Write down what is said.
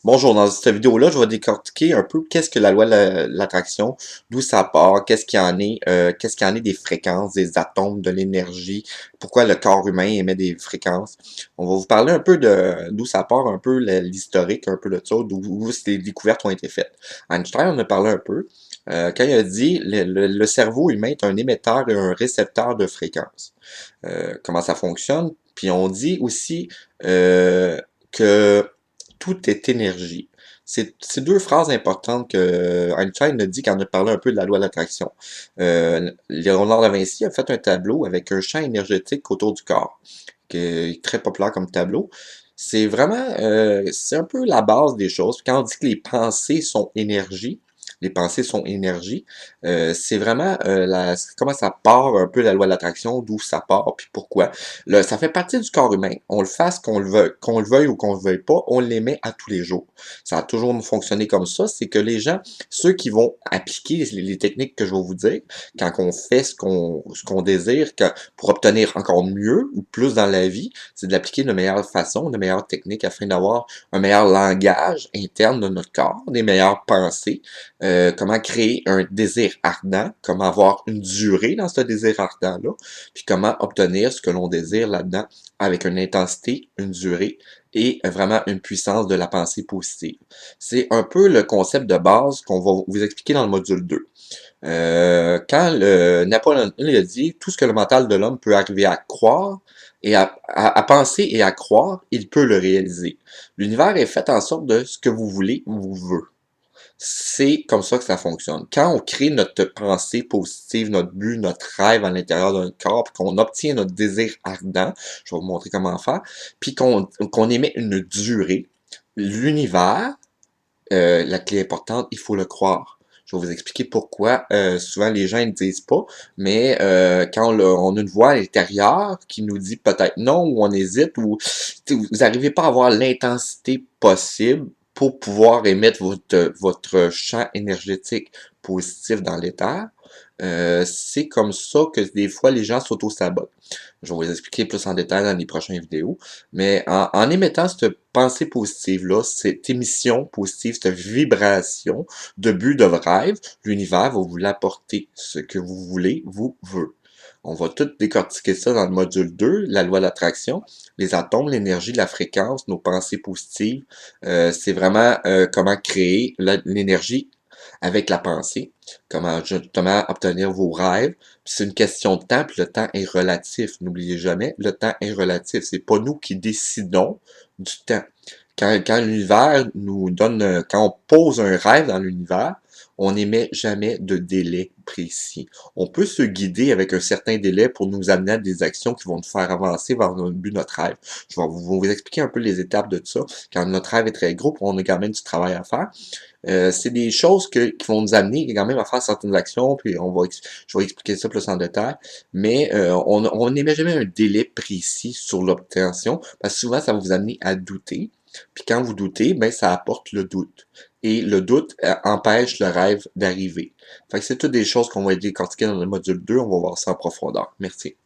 Bonjour, dans cette vidéo-là, je vais décortiquer un peu qu'est-ce que la loi de l'attraction, d'où ça part, qu'est-ce qu'il y en est des fréquences, des atomes, de l'énergie, pourquoi le corps humain émet des fréquences. On va vous parler un peu de d'où ça part, un peu l'historique, un peu de ça, d'où ces découvertes ont été faites. Einstein en a parlé un peu, quand il a dit le cerveau humain est un émetteur et un récepteur de fréquences. Comment ça fonctionne? Puis on dit aussi que tout est énergie. C'est deux phrases importantes que Einstein a dit quand on a parlé un peu de la loi de l'attraction. Léonard de Vinci a fait un tableau avec un champ énergétique autour du corps, qui est très populaire comme tableau. C'est vraiment, c'est un peu la base des choses. Quand on dit que les pensées sont énergie, les pensées sont énergie, c'est vraiment comment ça part un peu la loi de l'attraction, d'où ça part, puis pourquoi. Ça fait partie du corps humain. On le fasse qu'on le veuille ou qu'on le veuille pas, on l'émet à tous les jours. Ça a toujours fonctionné comme ça. C'est que les gens, ceux qui vont appliquer les techniques que je vais vous dire, quand on fait ce qu'on désire, pour obtenir encore mieux ou plus dans la vie, c'est de l'appliquer de meilleure façon, de meilleures techniques afin d'avoir un meilleur langage interne de notre corps, des meilleures pensées, comment créer un désir ardent, comment avoir une durée dans ce désir ardent-là, puis comment obtenir ce que l'on désire là-dedans avec une intensité, une durée et vraiment une puissance de la pensée positive. C'est un peu le concept de base qu'on va vous expliquer dans le module 2. Quand Napoléon Hill a dit tout ce que le mental de l'homme peut arriver à croire et à penser et à croire, il peut le réaliser. L'univers est fait en sorte de ce que vous voulez, vous veut. C'est comme ça que ça fonctionne. Quand on crée notre pensée positive, notre but, notre rêve à l'intérieur de notre corps, puis qu'on obtient notre désir ardent, je vais vous montrer comment faire, puis qu'on émet une durée, l'univers, la clé importante, il faut le croire. Je vais vous expliquer pourquoi souvent les gens ne le disent pas, mais quand on a une voix à l'intérieur qui nous dit peut-être non, ou on hésite, ou vous n'arrivez pas à avoir l'intensité possible pour pouvoir émettre votre champ énergétique positif dans l'éther, c'est comme ça que des fois les gens s'auto-sabotent. Je vais vous expliquer plus en détail dans les prochaines vidéos. Mais en émettant cette pensée positive-là, cette émission positive, cette vibration de but, de rêve, l'univers va vous l'apporter. Ce que vous voulez, vous veut. On va tout décortiquer ça dans le module 2, la loi d'attraction, les atomes, l'énergie, la fréquence, nos pensées positives. C'est vraiment comment créer l'énergie avec la pensée, comment justement obtenir vos rêves. C'est une question de temps, puis le temps est relatif. N'oubliez jamais, le temps est relatif. C'est pas nous qui décidons du temps. Quand l'univers nous donne, quand on pose un rêve dans l'univers, on n'émet jamais de délai précis. On peut se guider avec un certain délai pour nous amener à des actions qui vont nous faire avancer vers notre but, notre rêve. Je vais vous expliquer un peu les étapes de ça. Quand notre rêve est très gros, on a quand même du travail à faire. C'est des choses qui vont nous amener quand même à faire certaines actions, puis je vais expliquer ça plus en détail, mais on n'émet jamais un délai précis sur l'obtention, parce que souvent ça va vous amener à douter, puis quand vous doutez, ben ça apporte le doute. Et le doute empêche le rêve d'arriver. Fait que c'est toutes des choses qu'on va décortiquer dans le module 2, on va voir ça en profondeur. Merci.